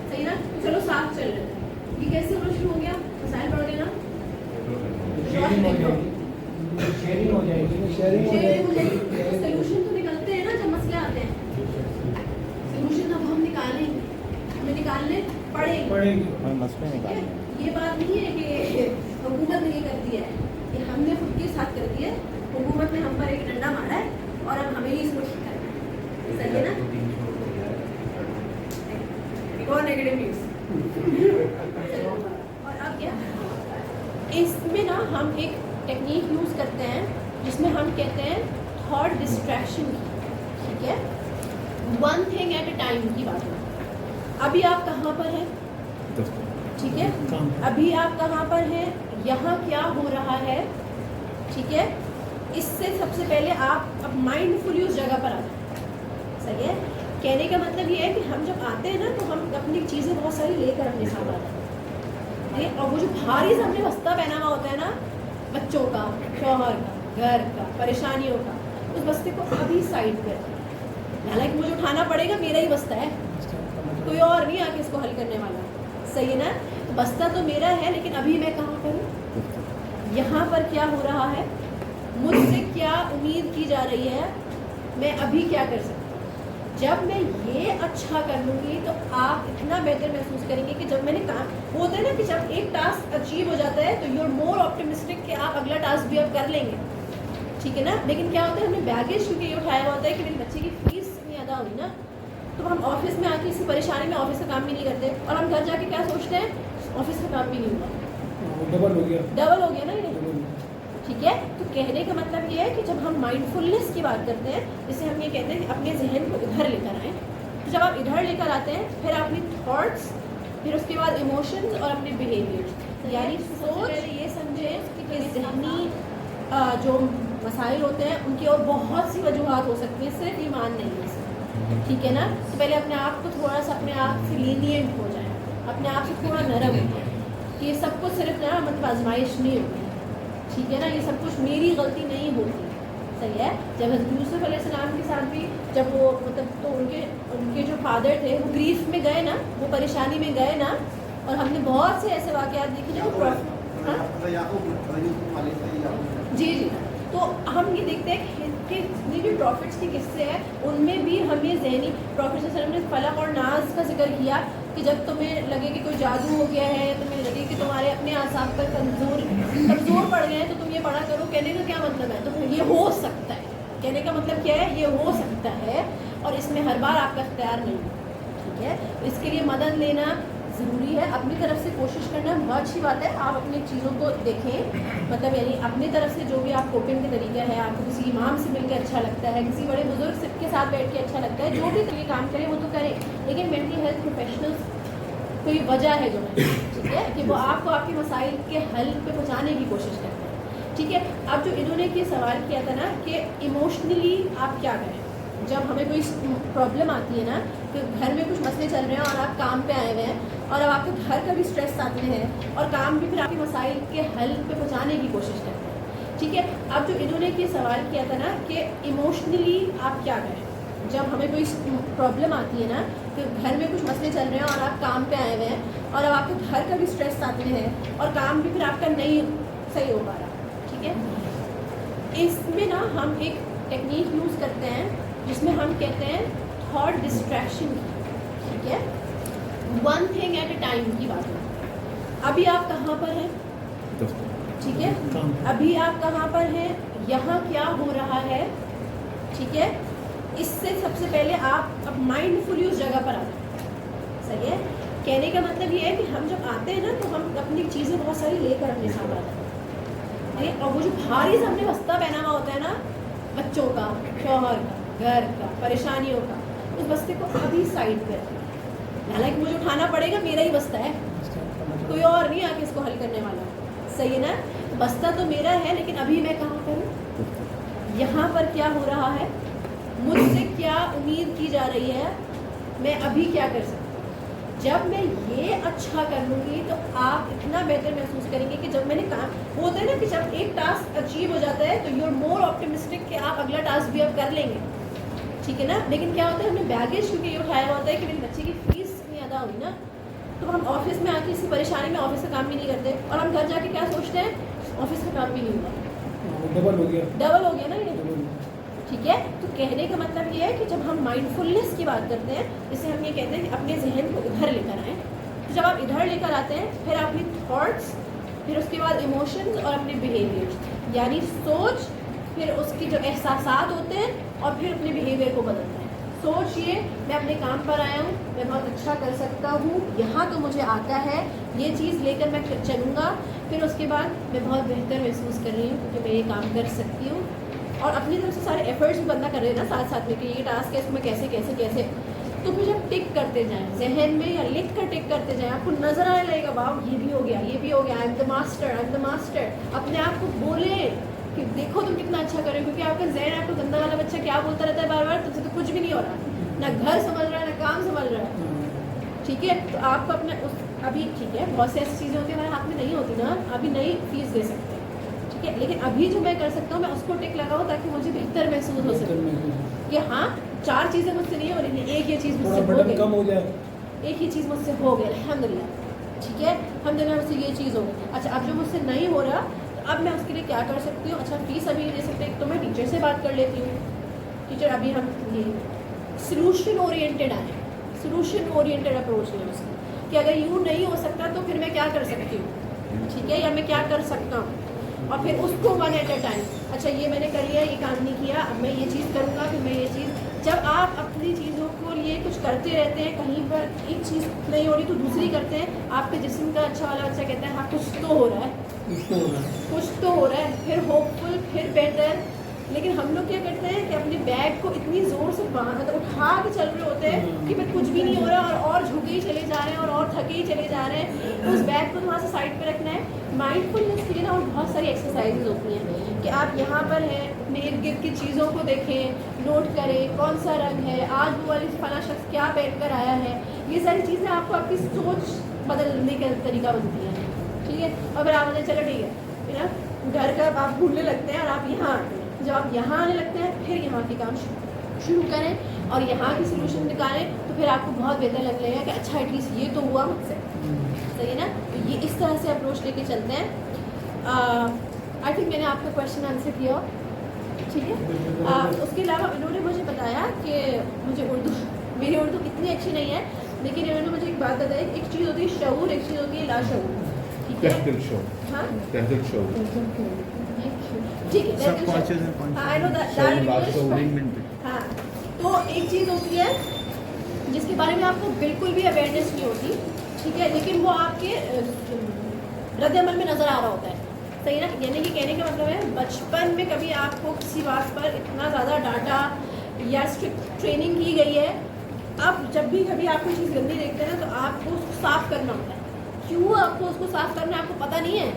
सही ना, तो चलो साथ चल रहे थे। ये कैसे होना शुरू हो गया? मसाइल बढ़ गए ना, शेयरिंग हो जाएगी। शेयरिंग हो जाएगी। सोल्यूशन तो निकलते हैं ना जब मसले आते हैं। सोल्यूशन अब हम निकालेंगे, हमें निकालने पड़ेंगे। मसले निकालने हैं। ये बात नहीं है कि हुकूमत ने ये कर दिया है, ये हमने खुद के साथ कर दिया है। हुकूमत ने हम पर एक डंडा मारा है और अब हमें ही इसको ठीक करना है। सही है ना? एक और नेगेटिव न्यूज़। और अब क्या, इसमें ना हम एक टेक्निक यूज़ करते हैं जिसमें हम कहते हैं थॉट डिस्ट्रैक्शन। ठीक है, one thing at a time की बात है। अभी आप कहाँ पर हैं? ठीक है, अभी आप कहाँ पर हैं, यहाँ क्या हो रहा है। ठीक है, इससे सबसे पहले आप अब माइंडफुली उस जगह पर आते हैं। सही है, कहने का मतलब ये है कि हम जब आते हैं ना तो हम अपनी चीज़ें बहुत सारी लेकर अपने साथ आते हैं। और वो जो भारी सा हमने बस्ता पहना हुआ होता है ना, बच्चों का, शौहर का, घर का, परेशानियों का, उस बस्ते को अभी साइड कर। हालांकि मुझे उठाना पड़ेगा, मेरा ही बस्ता है, कोई और नहीं आके इसको हल करने वाला। सही है ना, तो बस्ता तो मेरा है, लेकिन अभी मैं कहाँ पर हूँ, यहाँ पर क्या हो रहा है, मुझसे क्या उम्मीद की जा रही है, मैं अभी क्या कर सकती हूँ। जब मैं ये अच्छा कर लूँगी तो आप इतना बेहतर महसूस करेंगे कि जब मैंने काम, वो होता है ना कि जब एक टास्क अचीव हो जाता है तो यू आर मोर ऑप्टिमिस्टिक कि आप अगला टास्क भी अब कर लेंगे। ठीक है ना, लेकिन क्या होता है, हमने बैगेज क्योंकि ये उठाया हुआ होता है कि मेरी बच्चे की फीस नहीं अदा हुई ना, तो हम ऑफिस में आके इसी परेशानी में ऑफिस का काम भी नहीं करते, और हम घर जाके क्या सोचते हैं, ऑफिस का काम भी नहीं हुआ, डबल हो गया ना ये। ठीक है, तो कहने का मतलब ये है कि जब हम माइंडफुलनेस की बात करते हैं, जिसे हम ये कहते हैं कि अपने जहन को इधर लेकर आएँ, तो जब आप इधर लेकर आते हैं फिर अपनी थॉट्स, फिर उसके बाद इमोशंस और अपने बिहेवियर्स, यानी सोच, ये समझें कि जहनी जो मसाइल होते हैं उनकी और बहुत सी वजूहत हो सकती हैं, सिर्फ ईमान नहीं है इसमें। ठीक है ना, तो पहले अपने आप को थोड़ा सा अपने आप से लीनियंट हो जाए, अपने आप से थोड़ा नरम हो जाए कि ये सब कुछ सिर्फ ना मतलब आजमाइश नहीं होती। ठीक है ना, ये सब कुछ मेरी गलती नहीं होती। सही है, जब हज़रत यूसुफ अलैहिस्सलाम के साथ भी जब वो मतलब तो उनके जो फादर थे वो ग्रीफ में गए ना, वो परेशानी में गए ना, और हमने बहुत से ऐसे वाक़यात देखे जो जी जी, तो हम ये देखते हैं कि जितने भी प्रॉफिट्स के किस्से हैं उनमें भी हमें ज़हनी, प्रॉफिट सल्लल्लाहु अलैहि वसल्लम ने फलक और नाज का जिक्र किया कि जब तुम्हें लगे कि कोई जादू हो गया है, तुम्हें लगे कि तुम्हारे अपने आसाब पर कमज़ोर पड़ गए हैं, तो तुम ये पढ़ा करो। कहने का क्या मतलब है, तो ये हो सकता है, कहने का मतलब क्या है, ये हो सकता है, और इसमें हर बार आपका इख्तियार नहीं है। ठीक है, तो इसके लिए मदद लेना ज़रूरी है। अपनी तरफ से कोशिश करना बहुत अच्छी बात है, आप अपनी चीज़ों को देखें, मतलब यानी अपनी तरफ से जो भी आप कोपिंग के तरीका है, आपको किसी इमाम से मिलकर अच्छा लगता है, किसी बड़े बुजुर्ग के साथ बैठ के अच्छा लगता है, जो भी तरीके काम करें वो तो करें, लेकिन मेंटल हेल्थ प्रोफेशनल्स कोई वजह है जो है, ठीक है, कि वो आपको आपके मसाइल के हल पे पहुँचाने की कोशिश करते हैं, ठीक है। अब जो इन्होंने ये सवाल किया था ना कि इमोशनली आप क्या करें जब हमें कोई प्रॉब्लम आती है ना, कि घर में कुछ मसले चल रहे हैं और आप काम पे आए हुए हैं और अब आपको घर का भी स्ट्रेस साथ में है और काम भी फिर आपके मसाइल के हल पे पहुँचाने की कोशिश करते हैं, ठीक है। अब जो इन्होंने ये सवाल किया था ना कि इमोशनली आप क्या करें जब हमें कोई प्रॉब्लम आती है ना, कि घर में कुछ मसले चल रहे हैं और आप काम पे आए हुए हैं और अब आपको घर का भी स्ट्रेस साथ में है और काम भी फिर आपका नहीं सही हो पा रहा, ठीक है। इसमें ना हम एक टेक्निक यूज़ करते हैं जिसमें हम कहते हैं थॉट डिस्ट्रैक्शन, ठीक है, one thing at A time की बात है। अभी आप कहाँ पर हैं, ठीक है, अभी आप कहाँ पर हैं, यहाँ क्या हो रहा है, ठीक है। इससे सबसे पहले आप अब माइंडफुली उस जगह पर आ जाए, सही है। कहने का मतलब ये है कि हम जब आते हैं ना तो हम अपनी चीज़ें बहुत सारी लेकर अपने साथ आते हैं, और वो जो भारी से हमने बस्ता पहना हुआ होता है ना, बच्चों का, शौहर का, घर का, परेशानियों का, उस बस्ते को अभी साइड पे रखें। हालांकि मुझे उठाना पड़ेगा, मेरा ही बस्ता है, कोई और नहीं आके इसको हल करने वाला, सही है ना। बस्ता तो मेरा है, लेकिन अभी मैं कहाँ पर हूँ, यहाँ पर क्या हो रहा है, मुझसे क्या उम्मीद की जा रही है, मैं अभी क्या कर सकती हूँ। जब मैं ये अच्छा कर लूँगी तो आप इतना बेहतर महसूस करेंगे कि जब मैंने काम, वो होता है ना कि जब एक टास्क अचीव हो जाता है तो यू आर मोर ऑप्टिमिस्टिक कि आप अगला टास्क भी अब कर लेंगे, ठीक है ना। लेकिन क्या होता है, हमने बैगेज क्योंकि ये उठाया हुआ होता है कि मेरे बच्चे की फीस नहीं अदा हुई ना, तो हम ऑफिस में आके इसी परेशानी में ऑफिस का काम भी नहीं करते और हम घर जाके क्या सोचते हैं, ऑफिस का काम भी नहीं हुआ, डबल हो गया ना ये, ठीक है। तो कहने का मतलब ये है कि जब हम माइंडफुलनेस की बात करते हैं, जैसे हम ये कहते हैं कि अपने जहन को इधर लेकर आएँ, तो जब आप इधर लेकर आते हैं फिर अपनी थॉट्स, फिर उसके बाद इमोशंस और अपने बिहेवियर्स, यानी सोच, फिर उसकी जो एहसासात होते हैं और फिर अपने बिहेवियर को बदलते हैं। सोचिए, मैं अपने काम पर आया हूँ, मैं बहुत अच्छा कर सकता हूँ, यहाँ तो मुझे आता है, ये चीज़ लेकर मैं चलूँगा, फिर उसके बाद मैं बहुत बेहतर महसूस कर रही हूँ क्योंकि मैं ये काम कर सकती हूँ, और अपनी तरफ से सारे एफर्ट्स भी बंदा कर रहे हैं ना साथ साथ में कि ये टास्क है, इसमें कैसे कैसे कैसे, तो फिर जब टिक करते जाएं जहन में या लिख कर टिक करते जाएं, आपको नजर आने लगेगा, वाह ये भी हो गया, ये भी हो गया, I am the master, I am the master. अपने आप को बोले कि देखो तुम कितना अच्छा कर रहे हो, क्योंकि आपका जहन, आपको गंदा वाला बच्चा क्या बोलता रहता है बार बार, तुमसे तो कुछ भी नहीं हो रहा, ना घर संभल रहा है ना काम संभल रहा है, ठीक है। तो आपको अपने उस अभी, ठीक है, बहुत सी ऐसी चीज़ें होती है हमारे हाथ में नहीं होती ना, अभी नहीं फीस दे सकते, ठीक है, लेकिन अभी जो मैं कर सकता हूँ मैं उसको टिक लगाऊँ ताकि मुझे बेहतर महसूस हो सके कि हाँ 4 चीज़ें मुझसे नहीं हो रही, एक ये चीज़ मुझसे हो गई, एक ही चीज़ मुझसे हो गई, अल्हम्दुलिल्लाह, ठीक है, अल्हम्दुलिल्लाह मुझसे ये चीज़ हो गई। अच्छा, अब जो मुझसे नहीं हो रहा तो अब मैं उसके लिए क्या कर सकती हूँ। अच्छा, फीस अभी नहीं दे सकते तो मैं टीचर से बात कर लेती हूँ, टीचर अभी हम ये सोल्यूशन ओरिएंटेड आए, सोल्यूशन ओरिएंटेड अप्रोच है उसकी, कि अगर यूँ नहीं हो सकता तो फिर मैं क्या कर सकती हूँ, ठीक है, या मैं क्या कर सकता हूँ, और फिर उसको वन एट अ टाइम। अच्छा, ये मैंने कर लिया, ये काम नहीं किया, अब मैं ये चीज़ करूँगा, फिर मैं ये चीज़। जब आप अपनी चीज़ों को लिए कुछ करते रहते हैं, कहीं पर एक चीज़ नहीं हो रही तो दूसरी करते हैं, आपके जिस्म का अच्छा वाला बच्चा कहता है हाँ कुछ तो हो रहा है, कुछ तो हो रहा है, फिर होपफुल, फिर बेटर। लेकिन हम लोग क्या करते हैं कि अपने बैग को इतनी ज़ोर से मतलब उठा के चल रहे होते हैं कि फिर कुछ भी नहीं हो रहा और झुके ही चले जा रहे हैं और थके ही चले जा रहे हैं। तो उस बैग को थोड़ा सा साइड पे रखना है। माइंडफुलनेस के लिए ना और बहुत सारी एक्सरसाइजेज होती हैं कि आप यहाँ पर हैं, अपने इर्द गिर्द की चीज़ों को देखें, नोट करें कौन सा रंग है, आज वो वाली फला शख्स क्या पहन कर आया है। ये सारी चीज़ें आपको आपकी सोच बदलने का तरीका बनती है, ठीक है। और फिर आप चलो ठीक है ना, घर का आप भूलने लगते हैं और आप यहाँ आते हैं। जब आप यहाँ आने लगते हैं फिर यहाँ के काम शुरू करें और यहाँ की सोल्यूशन निकालें, तो फिर आपको बहुत बेहतर लग लगेगा कि अच्छा एटलीस्ट ये तो हुआ मुझसे, सही है ना। तो ये इस तरह से अप्रोच लेके चलते हैं। आई थिंक मैंने आपका क्वेश्चन आंसर किया, ठीक है। उसके अलावा इन्होंने मुझे बताया कि मुझे मेरी उर्दू इतनी अच्छी नहीं है, लेकिन इन्होंने मुझे एक बात बताई, एक चीज़ होती है शऊर, एक चीज़ होती है लाशऊर, ठीक है। हाँ ठीक है, आई नो दैट। हाँ, तो एक चीज़ होती है जिसके बारे में आपको बिल्कुल भी अवेयरनेस नहीं होती, ठीक ठीक है, लेकिन वो आपके रद्द अमल में नज़र आ रहा होता है, सही ना। यानी कि कहने का मतलब है बचपन में कभी आपको किसी बात पर इतना ज़्यादा डांटा या स्ट्रिक्ट ट्रेनिंग की गई है, अब जब भी कभी आप कोई चीज़ गंदी देखते हैं ना तो आपको उसको साफ़ करना होता है। क्यों आपको उसको साफ़ करना है आपको पता नहीं है,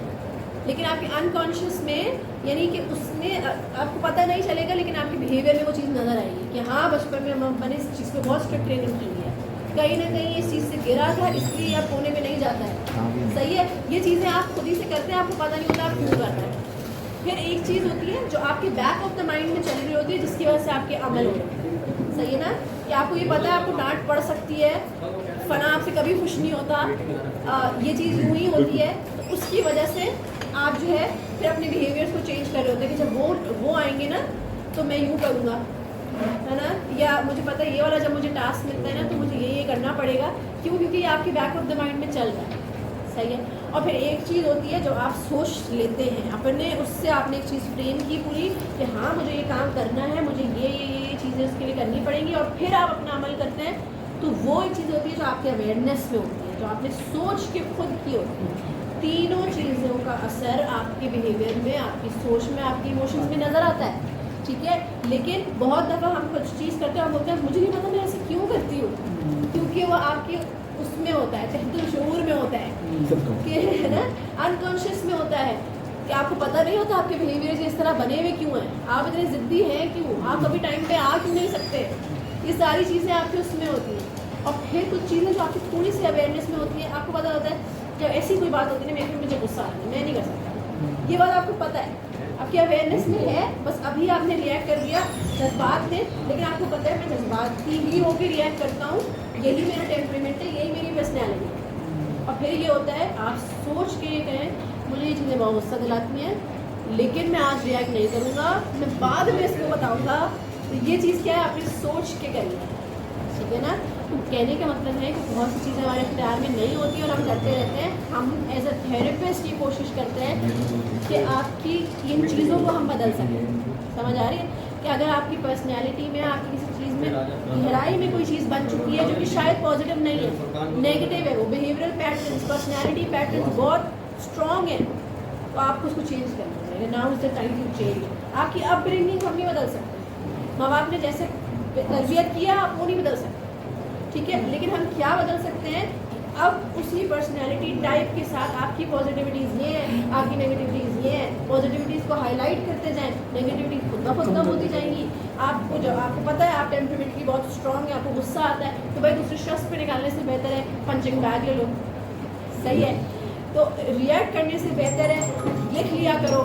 लेकिन आपके अनकॉन्शियस में, यानी कि उसमें आपको पता नहीं चलेगा, लेकिन आपके बिहेवियर में वो चीज़ नज़र आएगी कि हाँ बचपन में मैंने इस चीज़ को बहुत स्ट्रिक्ट ट्रेनिंग की है, कहीं ना कहीं इस चीज़ से गिरा था इसलिए अब कोने में नहीं जाता है, सही है। ये चीज़ें आप खुद ही से करते हैं, आपको पता नहीं होता आप क्यों करते हैं। फिर एक चीज़ होती है जो आपके बैक ऑफ द माइंड में चल रही होती है, जिसकी वजह से आपके अमल हो रहे हैं, सही है ना। कि आपको ये पता है आपको डांट पड़ सकती है, फना आपसे कभी खुश नहीं होता, ये चीज़ यूँ ही होती है, तो उसकी वजह से आप जो है फिर अपने बिहेवियर्स को चेंज कर रहे होते हैं कि जब वो आएंगे ना तो मैं यूँ करूँगा, है ना, या मुझे पता है ये वाला जब मुझे टास्क मिलता है ना तो मुझे ये करना पड़ेगा। क्यों? क्योंकि ये आपके बैक ऑफ द माइंड में चल रहा है, सही है। और फिर एक चीज़ होती है जो आप सोच लेते हैं अपने, उससे आपने एक चीज़ फ्रेम की पूरी कि हाँ मुझे ये काम करना है, मुझे ये चीज़ें उसके लिए करनी पड़ेंगी, और फिर आप अपना अमल करते हैं, तो वो एक चीज़ होती है जो आपके अवेयरनेस में होती है, जो आपने सोच के खुद की होती है। तीनों चीज़ों का असर आपके बिहेवियर में, आपकी सोच में, आपके इमोशंस में नज़र आता है, ठीक है। लेकिन बहुत दफ़ा हम कुछ चीज़ करते हैं, हम बोलते हैं मुझे नहीं पता मैं ऐसे क्यों करती हूँ, क्योंकि वो आपके उसमें होता है, तहत शऊर में होता है, कि है ना, अनकॉन्शियस में होता है कि आपको पता नहीं होता आपके बिहेवियर इस तरह बने हुए क्यों हैं, आप इतने ज़िद्दी हैं क्यों, आप कभी टाइम पे आ क्यों नहीं सकते, ये सारी चीज़ें आपके उसमें होती हैं। और फिर कुछ चीज़ें जो आपकी थोड़ी सी अवेयरनेस में होती है, आपको पता होता है जब ऐसी कोई बात होती है ना, मेरे को मुझे गुस्सा आता है, मैं नहीं कर सकता, ये बात आपको पता है, आपकी अवेयरनेस में है, बस अभी आपने रिएक्ट कर दिया जज्बात में, लेकिन आपको पता है मैं जज्बात की ही होकर रिएक्ट करता हूँ, यही मेरा टेम्परेमेंट है, यही मेरी पर्सनैलिटी है। और फिर ये होता है आप सोच के ये कहें मुझे ये चीज़ें बहुत गुस्सा दिलाती हैं, लेकिन मैं आज रिएक्ट नहीं करूँगा, मैं बाद में इसको बताऊँगा, तो ये चीज़ क्या है आपने सोच के करी है, ठीक है ना। तो कहने का मतलब है कि बहुत सी चीज़ें हमारे इख्तियार में नहीं होती और हम करते रहते हैं। हम एज अ थेरेपिस्ट ये कोशिश करते हैं कि आपकी इन चीज़ों को हम बदल सकें, समझ आ रही है कि अगर आपकी पर्सनैलिटी में, आपकी किसी चीज़ में गहराई में कोई चीज़ बन चुकी है जो कि शायद पॉजिटिव नहीं है, नेगेटिव है, वो बिहेवियरल पैटर्न्स, पर्सनैलिटी पैटर्न्स बहुत स्ट्रॉन्ग है, तो आपको उसको चेंज करना है। Now is the time to change. आपकी अपब्रिंगिंग हम नहीं बदल सकते, माँ बाप ने जैसे तरबियत किया आप वो नहीं बदल सकते, ठीक है, लेकिन हम क्या बदल सकते हैं, अब उसी पर्सनैलिटी टाइप के साथ आपकी पॉजिटिविटीज़ ये हैं, आपकी नेगेटिविटीज़ ये हैं, पॉजिटिविटीज़ को हाईलाइट करते जाएं, नेगेटिविटीज़ खुद ब खुद कम होती जाएंगी। आपको जो आपको पता है आप टेम्परामेंटली बहुत स्ट्रॉन्ग है, आपको गुस्सा आता है, तो भाई दूसरे शख्स पे निकालने से बेहतर है पंचिंग बैग ले लो, सही है। तो रिएक्ट करने से बेहतर है लिख लिया करो,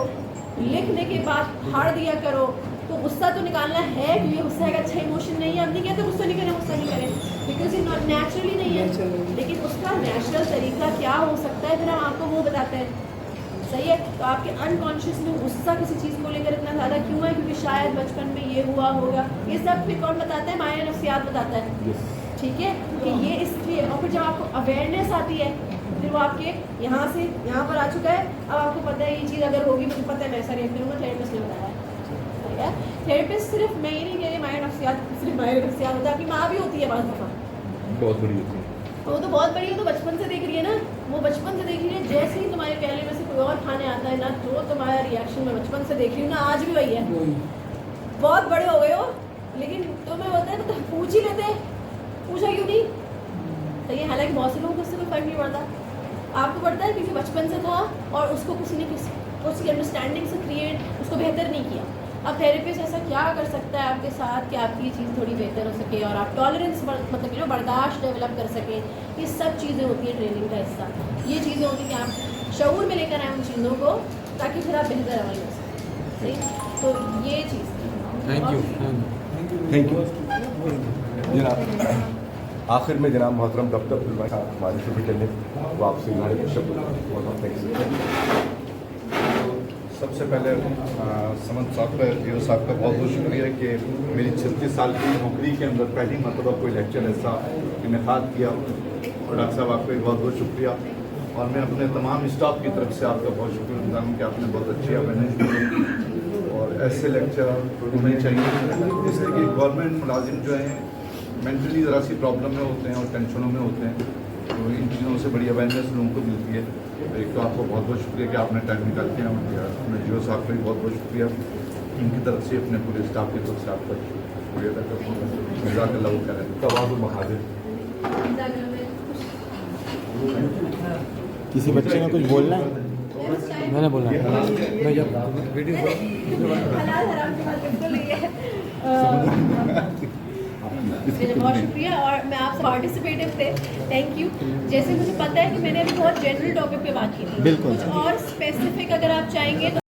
लिखने के बाद फाड़ दिया करो। तो गुस्सा तो निकालना है, क्योंकि गुस्सा एक अच्छा इमोशन नहीं है, अब नहीं कहते गुस्सा नहीं करें, गुस्सा नहीं करें, बिकॉज ये नेचुरली नहीं है, लेकिन उसका नेचुरल तरीका क्या हो सकता है फिर हम आपको वो बताते हैं, सही है। तो आपके अनकॉन्शियस में गुस्सा किसी चीज़ को लेकर इतना ज़्यादा क्यों है, क्योंकि शायद बचपन में ये हुआ होगा, ये सब फिर कौन बताता है, माया नफ्सियात बताता है, ठीक है, कि ये इसलिए। और फिर जब आपको अवेयरनेस आती है, फिर वो आपके यहाँ से यहाँ पर आ चुका है, अब आपको पता है ये चीज़ अगर होगी मुझे पता है मैं ऐसा रिएक्ट करूँगा, थेरेपिस्ट ने बताया है। थेरेपिस्ट सिर्फ मैं ही नहीं कह रही माया नफ्सियात, सिर्फ माया नफ्सियात होता है, आपकी माँ भी होती है बाज़ दफ़ा, बहुत बड़ी होती है, वो तो बहुत बड़ी है, तो बचपन से देख रही है ना, वो बचपन से देख रही है, जैसे ही तुम्हारे प्याले में से कोई और खाने आता है ना, जो तुम्हारा रिएक्शन मैं बचपन से देख रही हूँ ना, आज भी वही है। बहुत बड़े हो गए हो, लेकिन तुम्हें होता है तो पूछ ही लेते हैं, पूछा क्यों नहीं, सही है। हालांकि बहुत से लोगों को उससे कोई फर्क नहीं पड़ता, आपको पड़ता है क्योंकि बचपन से था और उसको किसी ने उसकी अंडरस्टैंडिंग से क्रिएट उसको बेहतर नहीं किया। अब थेरेपिस्ट ऐसा क्या कर सकता है आपके साथ कि आपकी ये चीज़ थोड़ी बेहतर हो सके और आप टॉलरेंस मतलब बर्दाश्त डेवलप कर सकें। ये सब चीज़ें होती हैं ट्रेनिंग का हिस्सा, ये चीज़ें होती हैं कि आप शऊर में लेकर आएँ उन चीज़ों को, ताकि फिर आप बेहतर अमल कर सकें, सही। तो ये चीज़ थैंक यू जनाब। आखिर में जनाब मोहतरम दफ्तर साहब हमारे शुरू करने वो आपसे सबसे पहले समद साहब का, जियो साहब का बहुत बहुत शुक्रिया कि मेरी 36 साल की नौकरी के अंदर पहली मरतबा कोई लेक्चर ऐसा इनेकाद किया, और डॉक्टर साहब आपका बहुत बहुत शुक्रिया। और मैं अपने तमाम स्टाफ की तरफ से आपका बहुत शुक्रिया हूँ कि आपने बहुत अच्छी अवेयरनेस दी, और ऐसे लेक्चर होने चाहिए, इसलिए कि गवर्नमेंट मुलाजिम जो हैं मेंटली ज़रा सी प्रॉब्लम में होते हैं और टेंशनों में होते हैं, तो इन चीज़ों से बड़ी अवेयरनेस लोगों को मिलती है। तो एक तो आपको बहुत बहुत शुक्रिया कि आपने टाइम निकाल के हम अपने जियो साहब का भी बहुत बहुत शुक्रिया, इनकी तरफ से अपने पूरे स्टाफ की तरफ से आपका शुक्रिया अदा करता हूँ। जज़ाकल्लाहु खैरन। तवाज़ुन महाजिर। किसी बच्चे ने कुछ बोलना है? मैंने बोलना है। मैं जब वीडियो हलाल हराम की बात बिल्कुल नहीं है। मेरा बहुत शुक्रिया और मैं आपसे पार्टिसिपेटिव थे, थैंक यू। जैसे मुझे पता है कि मैंने अभी बहुत जनरल टॉपिक पे बात की थी, बिल्कुल। कुछ और स्पेसिफिक अगर आप चाहेंगे तो